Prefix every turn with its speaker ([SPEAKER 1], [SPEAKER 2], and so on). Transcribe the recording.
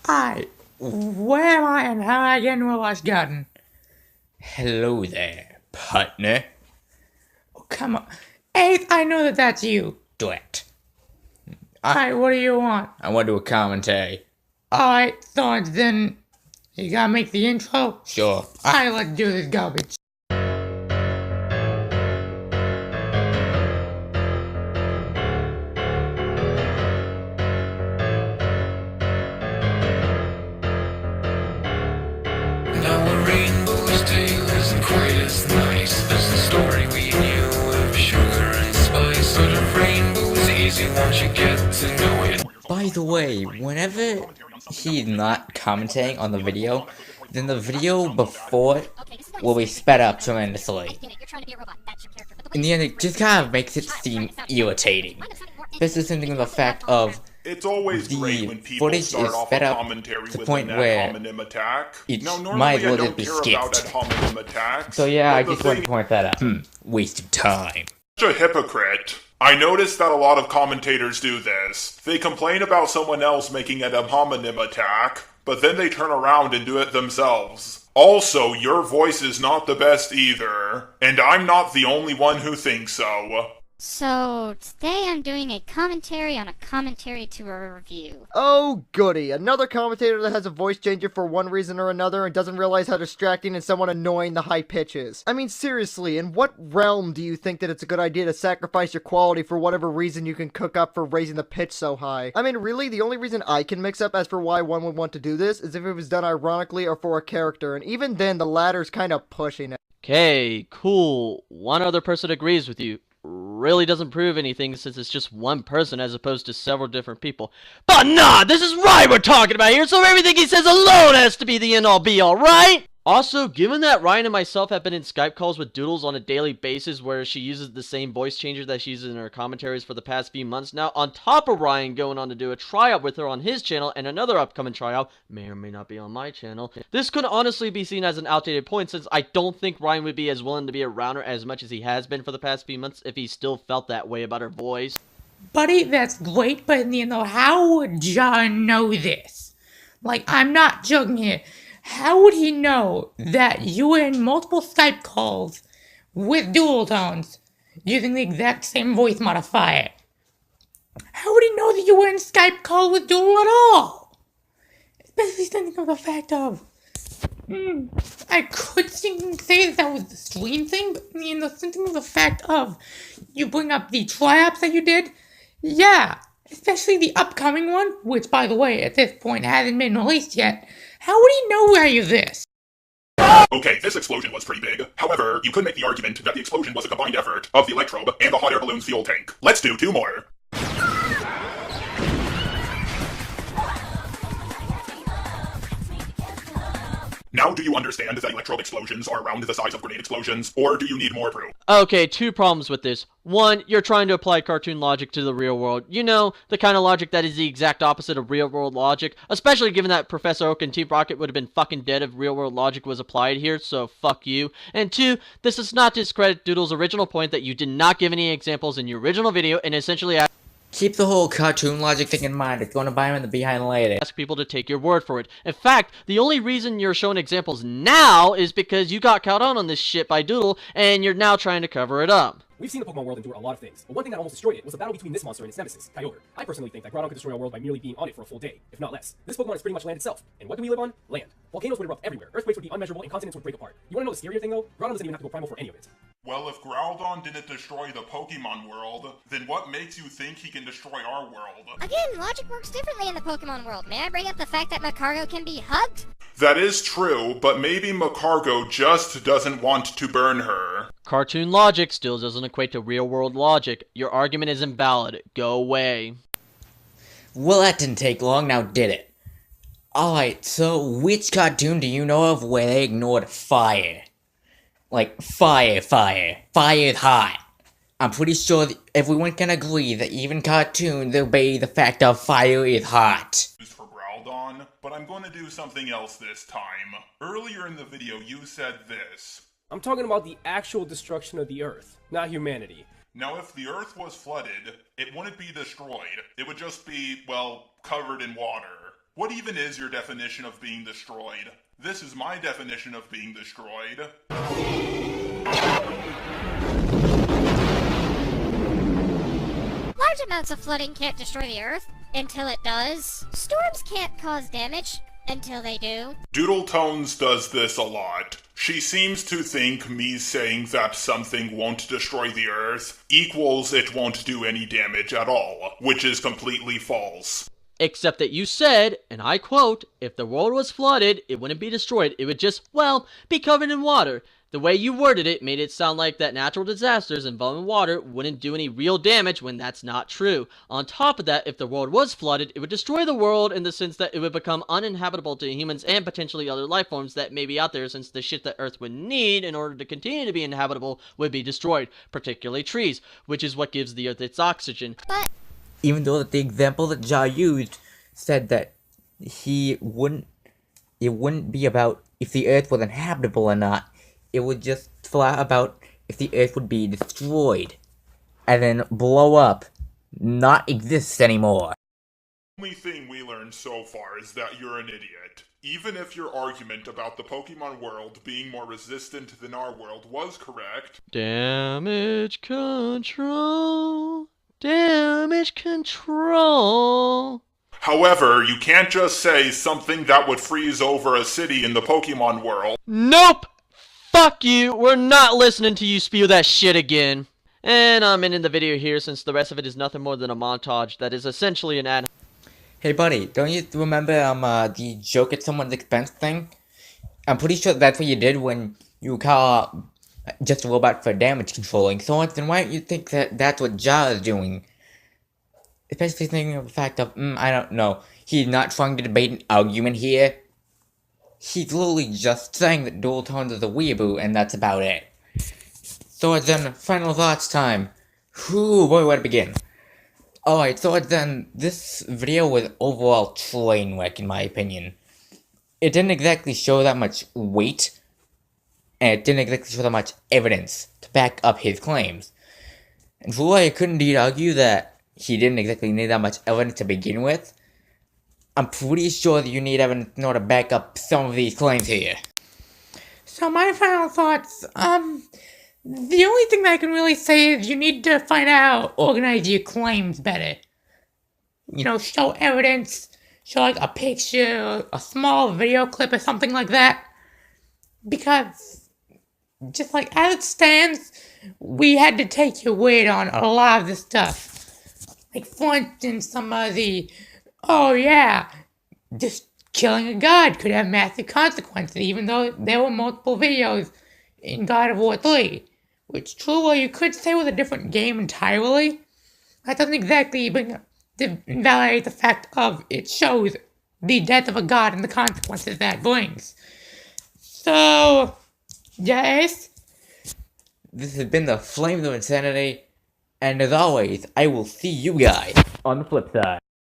[SPEAKER 1] Where am I and how am I getting to a lost garden? Hello there, partner. Oh, come on. Eighth, I know that that's you. Do it. Alright, what do you want? I want to do a commentary. Alright, Thorns, then you gotta make the intro? Sure. Alright, let's do this garbage.
[SPEAKER 2] Now a rainbow's tale isn't quite as nice as the story we knew of sugar and spice. But a rainbow's easy once you get to know it.
[SPEAKER 1] By the way, whenever he's not commenting on the video, then the video before will be sped up tremendously. In the end, it just kind of makes it seem irritating. This is something of the fact of
[SPEAKER 3] it's always great when people
[SPEAKER 1] footage
[SPEAKER 3] start
[SPEAKER 1] is
[SPEAKER 3] off
[SPEAKER 1] sped
[SPEAKER 3] a
[SPEAKER 1] up
[SPEAKER 3] commentary
[SPEAKER 1] to the
[SPEAKER 3] with
[SPEAKER 1] point
[SPEAKER 3] an
[SPEAKER 1] where
[SPEAKER 3] ad hominem attack.
[SPEAKER 1] it
[SPEAKER 3] Now, normally
[SPEAKER 1] might as well
[SPEAKER 3] I don't
[SPEAKER 1] just be
[SPEAKER 3] care about
[SPEAKER 1] skipped.
[SPEAKER 3] ad hominem attacks.
[SPEAKER 1] So yeah, I
[SPEAKER 3] but the
[SPEAKER 1] just wanted to
[SPEAKER 3] thing-
[SPEAKER 1] point that out. Waste of time.
[SPEAKER 3] Such a hypocrite. I noticed that a lot of commentators do this. They complain about someone else making an ad hominem attack, but then they turn around and do it themselves. Also, your voice is not the best either, and I'm not the only one who thinks so.
[SPEAKER 4] So, today I'm doing a commentary on a commentary to a review.
[SPEAKER 5] Oh, goody. Another commentator that has a voice changer for one reason or another and doesn't realize how distracting and somewhat annoying the high pitch is. I mean, seriously, in what realm do you think that it's a good idea to sacrifice your quality for whatever reason you can cook up for raising the pitch so high? I mean, really, the only reason I can mix up as for why one would want to do this is if it was done ironically or for a character, and even then, the latter's kind of pushing it.
[SPEAKER 6] Okay, cool. One other person agrees with you. Really doesn't prove anything since it's just one person as opposed to several different people. But nah, this is Ryan we're talking about here, so everything he says alone has to be the end-all be-all, right? Also, given that Ryan and myself have been in Skype calls with Doodles on a daily basis where she uses the same voice changer that she uses in her commentaries for the past few months now, on top of Ryan going on to do a tryout with her on his channel and another upcoming tryout, may or may not be on my channel, this could honestly be seen as an outdated point since I don't think Ryan would be as willing to be around her as much as he has been for the past few months if he still felt that way about her voice.
[SPEAKER 1] Buddy, that's great, but you know, how would John know this? Like, I'm not joking here. How would he know that you were in multiple Skype calls with doodletones using the exact same voice modifier? How would he know that you were in Skype call with Doodle at all? Especially thinking of the fact of, I could say that was the stream thing, but you know, thinking of the fact of, you bring up the tryouts that you did, yeah, especially the upcoming one, which by the way, at this point hasn't been released yet. How would he know any of this?
[SPEAKER 3] Okay, this explosion was pretty big. However, you could make the argument that the explosion was a combined effort of the electrobe and the hot air balloon's fuel tank. Let's do two more. Now, do you understand that electrobe explosions are around the size of grenade explosions, or do you need more proof?
[SPEAKER 6] Okay, two problems with this. One, you're trying to apply cartoon logic to the real world. You know, the kind of logic that is the exact opposite of real world logic, especially given that Professor Oak and Team Rocket would have been fucking dead if real world logic was applied here, so fuck you. And two, this does not discredit Doodle's original point that you did not give any examples in your original video and essentially
[SPEAKER 1] Keep the whole cartoon logic thing in mind. It's going to buy him in the behind later.
[SPEAKER 6] ask people to take your word for it. In fact, the only reason you're showing examples now is because you got caught on this shit by Doodle, and you're now trying to cover it up.
[SPEAKER 7] We've seen the Pokemon world endure a lot of things, but one thing that almost destroyed it was the battle between this monster and its nemesis, Kyogre. I personally think that Groudon could destroy our world by merely being on it for a full day, if not less. This Pokemon is pretty much land itself. And what do we live on? Land. Volcanoes would erupt everywhere, earthquakes would be unmeasurable, and continents would break apart. You wanna know the scarier thing though? Groudon doesn't even have to go primal for any of it.
[SPEAKER 3] Well, if Groudon didn't destroy the Pokemon world, then what makes you think he can destroy our world?
[SPEAKER 4] Again, logic works differently in the Pokemon world. May I bring up the fact that Macargo can be hugged?
[SPEAKER 3] That is true, but maybe Macargo just doesn't want to burn her.
[SPEAKER 6] Cartoon logic still doesn't equate to real world logic. Your argument is invalid. Go away.
[SPEAKER 1] Well, that didn't take long, now did it? Alright, so which cartoon do you know of where they ignored fire? Like, fire is hot. I'm pretty sure that everyone can agree that even cartoons obey the fact of fire is hot.
[SPEAKER 3] For Groudon, but I'm going to do something else this time. Earlier in the video, you said this.
[SPEAKER 7] I'm talking about the actual destruction of the Earth, not humanity.
[SPEAKER 3] Now, if the Earth was flooded, it wouldn't be destroyed. It would just be, well, covered in water. What even is your definition of being destroyed? This is my definition of being destroyed.
[SPEAKER 4] Large amounts of flooding can't destroy the Earth until it does. Storms can't cause damage until they do.
[SPEAKER 3] Doodletones does this a lot. She seems to think me saying that something won't destroy the Earth equals it won't do any damage at all, which is completely false.
[SPEAKER 6] Except that you said, and I quote, if the world was flooded, it wouldn't be destroyed, it would just, well, be covered in water. The way you worded it made it sound like that natural disasters involving water wouldn't do any real damage when that's not true. On top of that, if the world was flooded, it would destroy the world in the sense that it would become uninhabitable to humans and potentially other life forms that may be out there, since the shit that Earth would need in order to continue to be inhabitable would be destroyed, particularly trees, which is what gives the Earth its oxygen.
[SPEAKER 4] But
[SPEAKER 1] Even though the example that Ja used said that it wouldn't be about if the Earth was inhabitable or not. It would just flat about if the Earth would be destroyed and then blow up, not exist anymore.
[SPEAKER 3] The only thing we learned so far is that you're an idiot. Even if your argument about the Pokemon world being more resistant than our world was correct,
[SPEAKER 6] Damage control. Damage control.
[SPEAKER 3] however, you can't just say something that would freeze over a city in the Pokemon world.
[SPEAKER 6] Nope! Fuck you! We're not listening to you spew that shit again. And I'm ending the video here since the rest of it is nothing more than a montage that is essentially an ad.
[SPEAKER 1] Hey buddy, don't you remember the joke at someone's expense thing? I'm pretty sure that's what you did when you call just a robot for damage controlling. So then why don't you think that that's what Ja is doing? Especially thinking of the fact of, I don't know, he's not trying to debate an argument here. He's literally just saying that Doodletones is a weeaboo, and that's about it. So then, final thoughts time. Whew, boy, where to begin? Alright, so then, this video was overall train wreck in my opinion. It didn't exactly show that much weight, and it didn't exactly show that much evidence to back up his claims. And for why I could indeed argue that he didn't exactly need that much evidence to begin with, I'm pretty sure that you need evidence in order to back up some of these claims here. So my final thoughts, the only thing that I can really say is you need to find out how to organize your claims better. You know, show evidence, show like a picture, a small video clip or something like that. Because, just like as it stands, we had to take your word on a lot of this stuff. Like for instance, some of the, oh yeah, just killing a god could have massive consequences, even though there were multiple videos in God of War 3. Which, true, well, you could say was a different game entirely. That doesn't exactly invalidate the fact of it shows the death of a god and the consequences that brings. So, yes, this has been the Flames of Insanity, and as always, I will see you guys on the flip side.